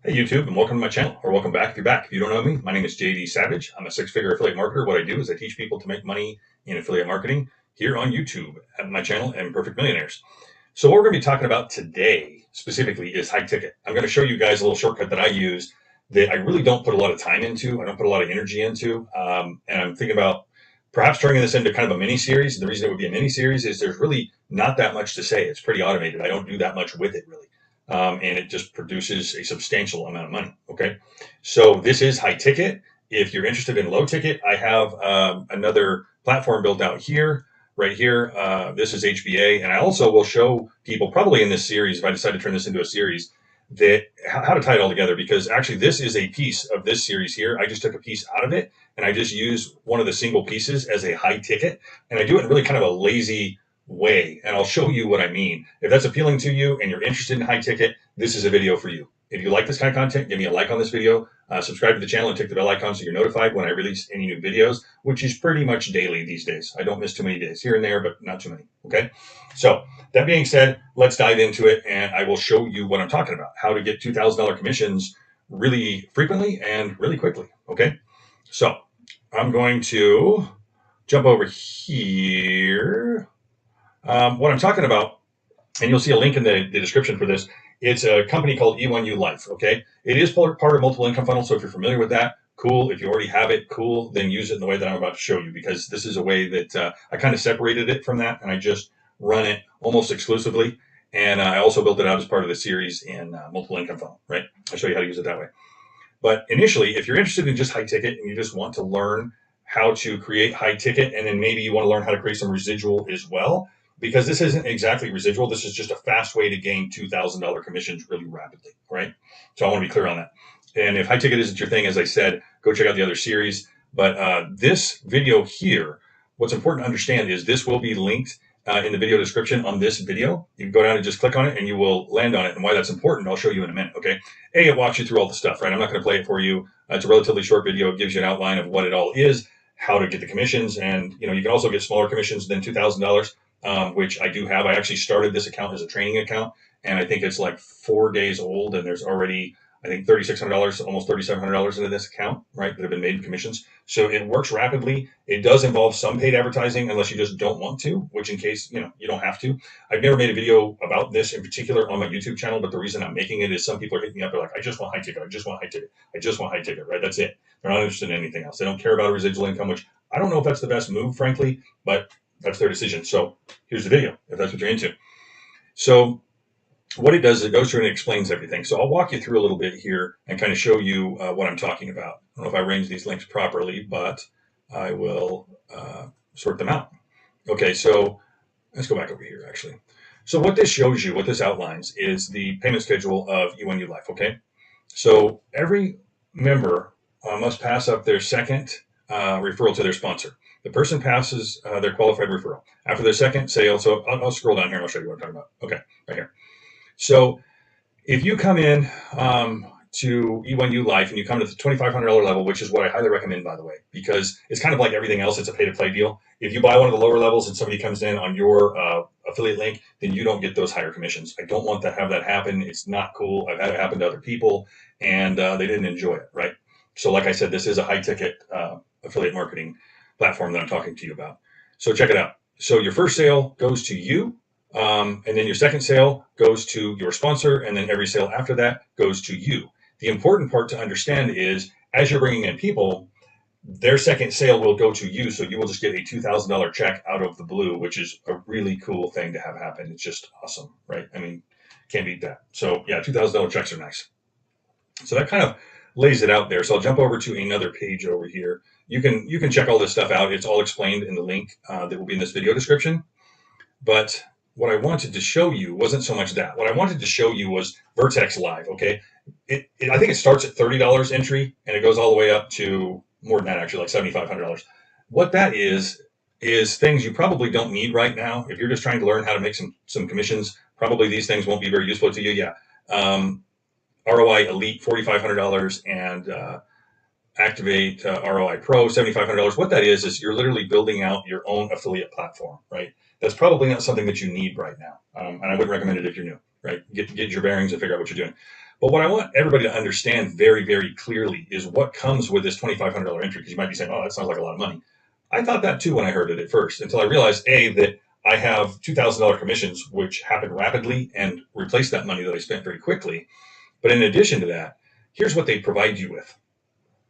Hey YouTube, and welcome to my channel, or welcome back if you're back. If you don't know me, my name is JD Savage. I'm a six-figure affiliate marketer. What I do is I teach people to make money in affiliate marketing here on YouTube at my channel, Imperfect Millionaires. So what we're going to be talking about today specifically is high ticket. I'm going to show you guys a little shortcut that I use that I really don't put a lot of time into. I don't put a lot of energy into. And I'm thinking about perhaps turning this into kind of a mini series. The reason it would be a mini series is there's really not that much to say. It's pretty automated. I don't do that much with it really. And it just produces a substantial amount of money. Okay. So this is high ticket. If you're interested in low ticket, I have another platform built out here, right here. This is HBA. And I also will show people probably in this series, if I decide to turn this into a series, that how to tie it all together, because actually this is a piece of this series here. I just took a piece out of it and I just use one of the single pieces as a high ticket. And I do it in really kind of a lazy way, and I'll show you what I mean. If that's appealing to you and you're interested in high ticket, this is a video for you. If you like this kind of content, give me a like on this video, subscribe to the channel, and click the bell icon so you're notified when I release any new videos, which is pretty much daily these days. I don't miss too many days, here and there, but not too many. Okay, so that being said, let's dive into it, and I will show you what I'm talking about, how to get $2,000 commissions really frequently and really quickly. Okay, so I'm going to jump over here. What I'm talking about, and you'll see a link in the description for this, it's a company called E1U Life, okay? It is part of multiple income funnel, so if you're familiar with that, cool. If you already have it, cool. Then use it in the way that I'm about to show you, because this is a way that I kind of separated it from that, and I just run it almost exclusively. And I also built it out as part of the series in multiple income funnel, right? I'll show you how to use it that way. But initially, if you're interested in just high ticket and you just want to learn how to create high ticket, and then maybe you want to learn how to create some residual as well, because this isn't exactly residual. This is just a fast way to gain $2,000 commissions really rapidly, right? So I want to be clear on that. And if high ticket isn't your thing, as I said, go check out the other series. But this video here, what's important to understand is this will be linked in the video description on this video. You can go down and just click on it and you will land on it. And why that's important, I'll show you in a minute, okay? It walks you through all the stuff, right? I'm not going to play it for you. It's a relatively short video. It gives you an outline of what it all is, how to get the commissions. And, you can also get smaller commissions than $2,000. Which I do have. I actually started this account as a training account, and I think it's like 4 days old, and there's already, I think, $3,600, almost $3,700 into this account, right, that have been made in commissions. So it works rapidly. It does involve some paid advertising, unless you just don't want to, which in case, you don't have to. I've never made a video about this in particular on my YouTube channel, but the reason I'm making it is some people are hitting me up. They're like, I just want high ticket. I just want high ticket. I just want high ticket, right? That's it. They're not interested in anything else. They don't care about a residual income, which I don't know if that's the best move, frankly, but that's their decision. So here's the video, if that's what you're into. So what it does is it goes through and it explains everything. So I'll walk you through a little bit here and kind of show you what I'm talking about. I don't know if I arranged these links properly, but I will sort them out. Okay, so let's go back over here, actually. So what this shows you, what this outlines, is the payment schedule of E1U Life, okay? So every member must pass up their second referral to their sponsor. The person passes their qualified referral. After their second sale, so I'll scroll down here and I'll show you what I'm talking about. Okay, right here. So if you come in to E1U Life and you come to the $2,500 level, which is what I highly recommend, by the way, because it's kind of like everything else. It's a pay-to-play deal. If you buy one of the lower levels and somebody comes in on your affiliate link, then you don't get those higher commissions. I don't want to have that happen. It's not cool. I've had it happen to other people, and they didn't enjoy it, right? So like I said, this is a high-ticket affiliate marketing platform that I'm talking to you about. So check it out. So your first sale goes to you, and then your second sale goes to your sponsor, and then every sale after that goes to you. The important part to understand is, as you're bringing in people, their second sale will go to you, so you will just get a $2,000 check out of the blue, which is a really cool thing to have happen. It's just awesome, right? I mean, can't beat that. So yeah, $2,000 checks are nice. So that kind of lays it out there. So I'll jump over to another page over here. You can check all this stuff out. It's all explained in the link that will be in this video description. But what I wanted to show you wasn't so much that. What I wanted to show you was Vertex Live, okay? I think it starts at $30 entry, and it goes all the way up to more than that, actually, like $7,500. What that is things you probably don't need right now. If you're just trying to learn how to make some commissions, probably these things won't be very useful to you. Yeah. ROI Elite, $4,500, and Activate ROI Pro, $7,500. What that is you're literally building out your own affiliate platform, right? That's probably not something that you need right now. And I wouldn't recommend it if you're new, right? Get your bearings and figure out what you're doing. But what I want everybody to understand very, very clearly is what comes with this $2,500 entry, because you might be saying, oh, that sounds like a lot of money. I thought that too when I heard it at first, until I realized, A, that I have $2,000 commissions, which happen rapidly and replace that money that I spent very quickly. But in addition to that, here's what they provide you with.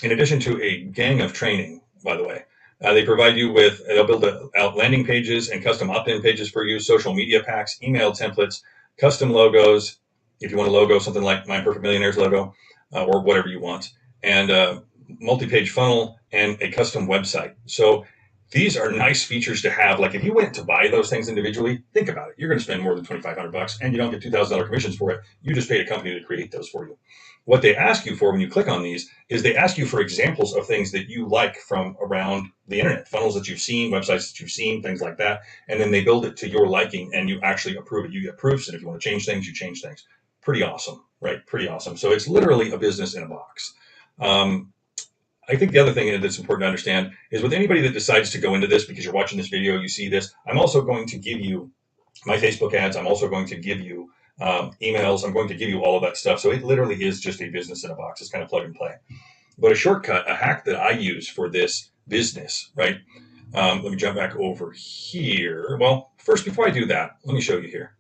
In addition to a gang of training, by the way, they provide you with, they'll build out landing pages and custom opt-in pages for you, social media packs, email templates, custom logos, if you want a logo, something like My Perfect Millionaire's logo, or whatever you want, and multi-page funnel and a custom website. So these are nice features to have. Like if you went to buy those things individually, think about it. You're going to spend more than $2,500 and you don't get $2,000 commissions for it. You just paid a company to create those for you. What they ask you for when you click on these is they ask you for examples of things that you like from around the internet, funnels that you've seen, websites that you've seen, things like that. And then they build it to your liking and you actually approve it. You get proofs. And if you want to change things, you change things. Pretty awesome, right? Pretty awesome. So it's literally a business in a box. I think the other thing that's important to understand is with anybody that decides to go into this, because you're watching this video, you see this, I'm also going to give you my Facebook ads. I'm also going to give you emails. I'm going to give you all of that stuff. So it literally is just a business in a box. It's kind of plug and play. But a shortcut, a hack that I use for this business, right? Let me jump back over here. Well, first, before I do that, let me show you here.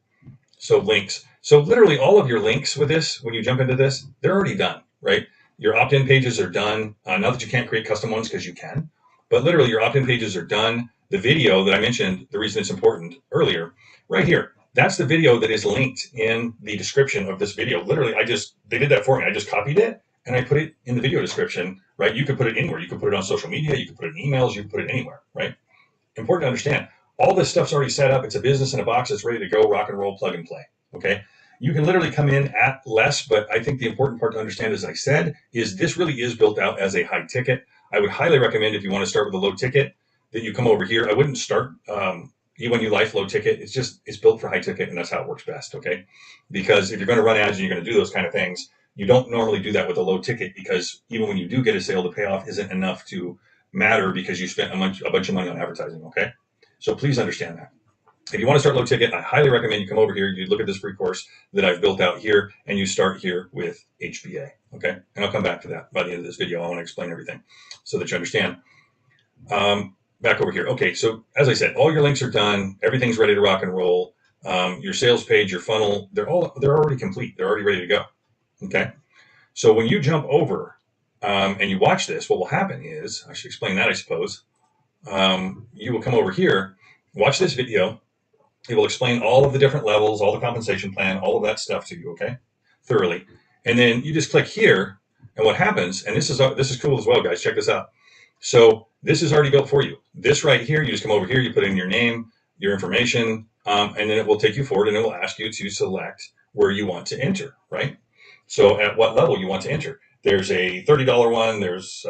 So links. So literally all of your links with this, when you jump into this, they're already done, right? Your opt-in pages are done. Not that you can't create custom ones, because you can, but literally your opt-in pages are done. The video that I mentioned, the reason it's important earlier, right here, that's the video that is linked in the description of this video. Literally, they did that for me. I just copied it and I put it in the video description, right? You could put it anywhere. You could put it on social media. You could put it in emails. You could put it anywhere, right? Important to understand. All this stuff's already set up. It's a business in a box. It's ready to go, rock and roll, plug and play. Okay. You can literally come in at less, but I think the important part to understand, as I said, is this really is built out as a high ticket. I would highly recommend, if you want to start with a low ticket, that you come over here. I wouldn't start E1U Life low ticket. It's built for high ticket, and that's how it works best. Okay. Because if you're going to run ads and you're going to do those kind of things, you don't normally do that with a low ticket, because even when you do get a sale, the payoff isn't enough to matter because you spent a bunch of money on advertising. Okay. So please understand that. If you want to start low ticket, I highly recommend you come over here, you look at this free course that I've built out here, and you start here with HBA, okay? And I'll come back to that by the end of this video. I want to explain everything so that you understand. Back over here. Okay, so as I said, all your links are done. Everything's ready to rock and roll. Your sales page, your funnel, they're already complete. They're already ready to go, okay? So when you jump over and you watch this, what will happen is, I should explain that, I suppose. You will come over here, watch this video. It will explain all of the different levels, all the compensation plan, all of that stuff to you, okay, thoroughly. And then you just click here, and what happens, and this is cool as well, guys, check this out. So this is already built for you. This right here, you just come over here, you put in your name, your information, and then it will take you forward, and it will ask you to select where you want to enter, right? So at what level you want to enter. There's a $30 one, there's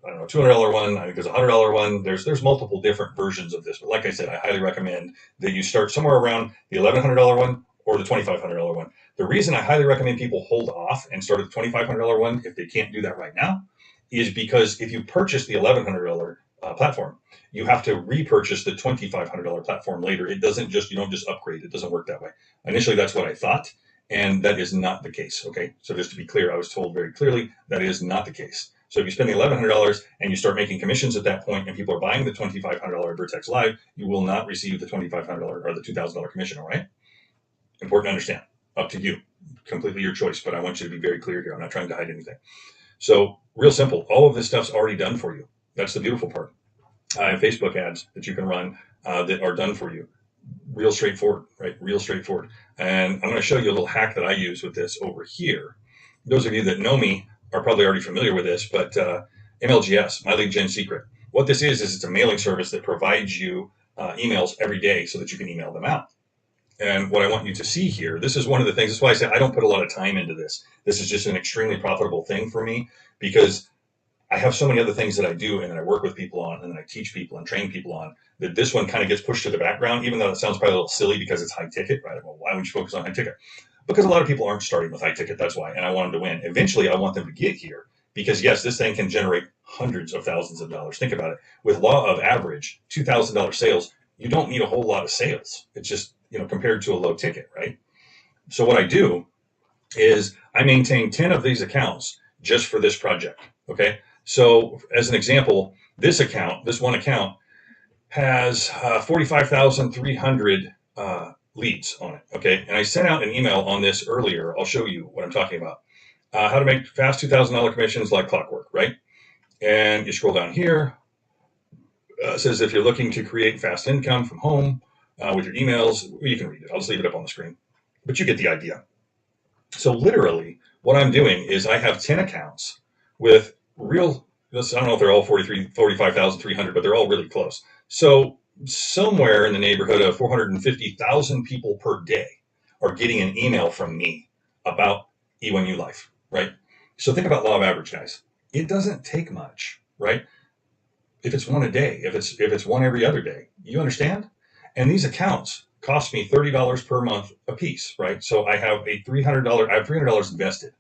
I don't know, $200 one, I think there's a $100 one. There's multiple different versions of this, but like I said, I highly recommend that you start somewhere around the $1,100 one or the $2,500 one. The reason I highly recommend people hold off and start at the $2,500 one if they can't do that right now is because if you purchase the $1,100 platform, you have to repurchase the $2,500 platform later. You don't just upgrade. It doesn't work that way. Initially, that's what I thought, and that is not the case. Okay, so just to be clear, I was told very clearly that is not the case. So if you spend the $1,100 and you start making commissions at that point, and people are buying the $2,500 Vertex Live, you will not receive the $2,500 or the $2,000 commission. All right, important to understand. Up to you, completely your choice. But I want you to be very clear here. I'm not trying to hide anything. So real simple. All of this stuff's already done for you. That's the beautiful part. I have Facebook ads that you can run that are done for you. Real straightforward, right? Real straightforward. And I'm going to show you a little hack that I use with this over here. Those of you that know me are probably already familiar with this, but MLGS, My Lead Gen Secret. What this is it's a mailing service that provides you emails every day so that you can email them out. And what I want you to see here, this is one of the things, that's why I say I don't put a lot of time into this. This is just an extremely profitable thing for me because I have so many other things that I do and that I work with people on and that I teach people and train people on that this one kind of gets pushed to the background, even though it sounds probably a little silly because it's high ticket, right? Well, why would you focus on high ticket? Because a lot of people aren't starting with high ticket, that's why. And I want them to win. Eventually, I want them to get here because, yes, this thing can generate hundreds of thousands of dollars. Think about it. With law of average, $2,000 sales, you don't need a whole lot of sales. It's just, compared to a low ticket, right? So what I do is I maintain 10 of these accounts just for this project. Okay. So as an example, this one account has 45,300 leads on it. Okay. And I sent out an email on this earlier. I'll show you what I'm talking about. How to make fast $2,000 commissions like clockwork, right? And you scroll down here. It says if you're looking to create fast income from home with your emails, you can read it. I'll just leave it up on the screen. But you get the idea. So literally, what I'm doing is I have 10 accounts with real, I don't know if they're all 45,300, but they're all really close. So somewhere in the neighborhood of 450,000 people per day are getting an email from me about E1U Life, right? So think about law of average, guys. It doesn't take much, right? If it's one a day, if it's one every other day, you understand? And these accounts cost me $30 per month a piece, right? So I have $300 invested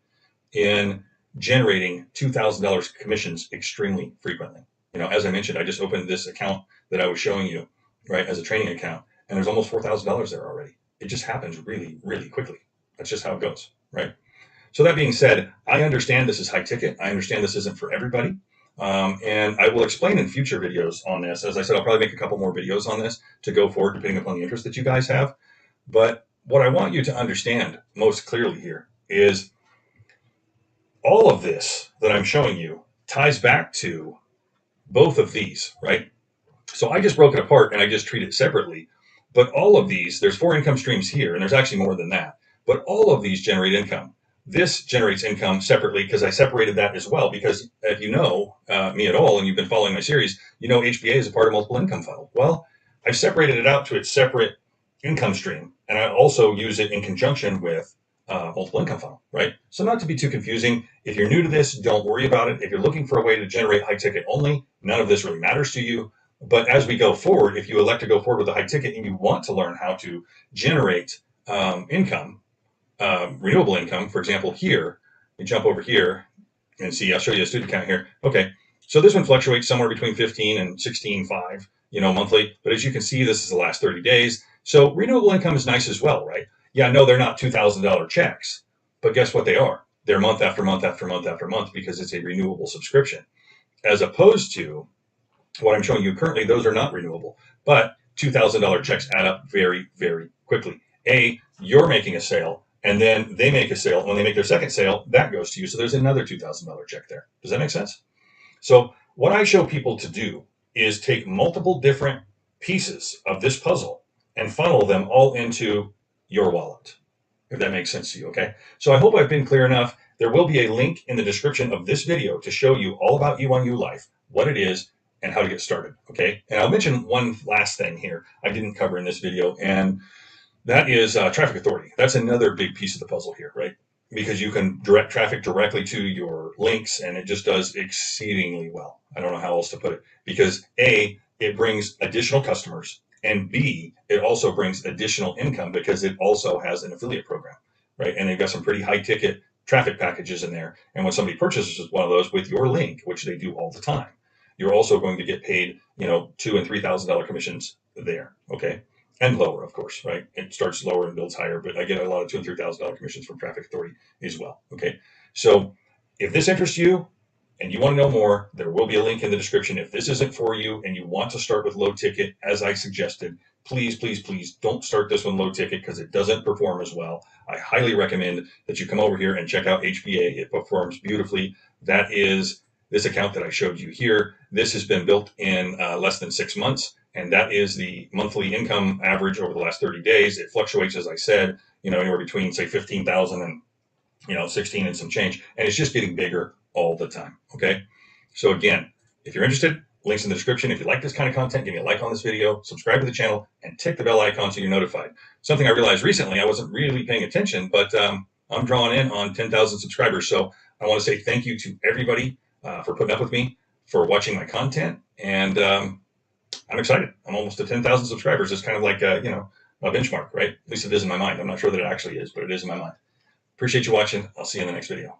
in generating $2,000 commissions extremely frequently. As I mentioned, I just opened this account that I was showing you, right, as a training account, and there's almost $4,000 there already. It just happens really, really quickly. That's just how it goes, right? So that being said, I understand this is high ticket. I understand this isn't for everybody. And I will explain in future videos on this. As I said, I'll probably make a couple more videos on this to go forward, depending upon the interest that you guys have. But what I want you to understand most clearly here is all of this that I'm showing you ties back to both of these, right? So I just broke it apart and I just treat it separately. But all of these, there's 4 income streams here, and there's actually more than that. But all of these generate income. This generates income separately because I separated that as well. Because if you know me at all and you've been following my series, you know HBA is a part of multiple income funnel. Well, I've separated it out to its separate income stream, and I also use it in conjunction with multiple income funnel, right? So not to be too confusing, if you're new to this, don't worry about it. If you're looking for a way to generate high ticket only, none of this really matters to you. But as we go forward, if you elect to go forward with a high ticket and you want to learn how to generate income, renewable income, for example, here, you jump over here and see, I'll show you a student account here. Okay, so this one fluctuates somewhere between 15 and 16.5, monthly. But as you can see, this is the last 30 days. So renewable income is nice as well, right? Yeah, no, they're not $2,000 checks, but guess what they are? They're month after month after month after month because it's a renewable subscription. As opposed to what I'm showing you currently, those are not renewable, but $2,000 checks add up very, very quickly. You're making a sale, and then they make a sale. When they make their second sale, that goes to you. So there's another $2,000 check there. Does that make sense? So what I show people to do is take multiple different pieces of this puzzle and funnel them all into your wallet, if that makes sense to you, okay? So I hope I've been clear enough. There will be a link in the description of this video to show you all about E1U Life, what it is, and how to get started, okay? And I'll mention one last thing here I didn't cover in this video, and that is traffic authority. That's another big piece of the puzzle here, right? Because you can direct traffic directly to your links, and it just does exceedingly well. I don't know how else to put it. Because A, it brings additional customers, and B, it also brings additional income because it also has an affiliate program, right? And they've got some pretty high ticket traffic packages in there. And when somebody purchases one of those with your link, which they do all the time, you're also going to get paid, $2,000 and $3,000 commissions there, okay? And lower, of course, right? It starts lower and builds higher, but I get a lot of $2,000 and $3,000 commissions from Traffic Authority as well, okay? So if this interests you and you want to know more, there will be a link in the description. If this isn't for you and you want to start with low ticket, as I suggested, please, please, please don't start this one low ticket because it doesn't perform as well. I highly recommend that you come over here and check out HBA. It performs beautifully. That is this account that I showed you here. This has been built in less than 6 months, and that is the monthly income average over the last 30 days. It fluctuates, as I said, anywhere between, say, 15,000 and 16 and some change, and it's just getting bigger all the time, okay? So again, if you're interested, links in the description. If you like this kind of content, give me a like on this video, subscribe to the channel, and tick the bell icon so you're notified. Something I realized recently, I wasn't really paying attention, but I'm drawing in on 10,000 subscribers. So I want to say thank you to everybody for putting up with me, for watching my content, and I'm excited. I'm almost to 10,000 subscribers. It's kind of like a benchmark, right? At least it is in my mind. I'm not sure that it actually is, but it is in my mind. Appreciate you watching. I'll see you in the next video.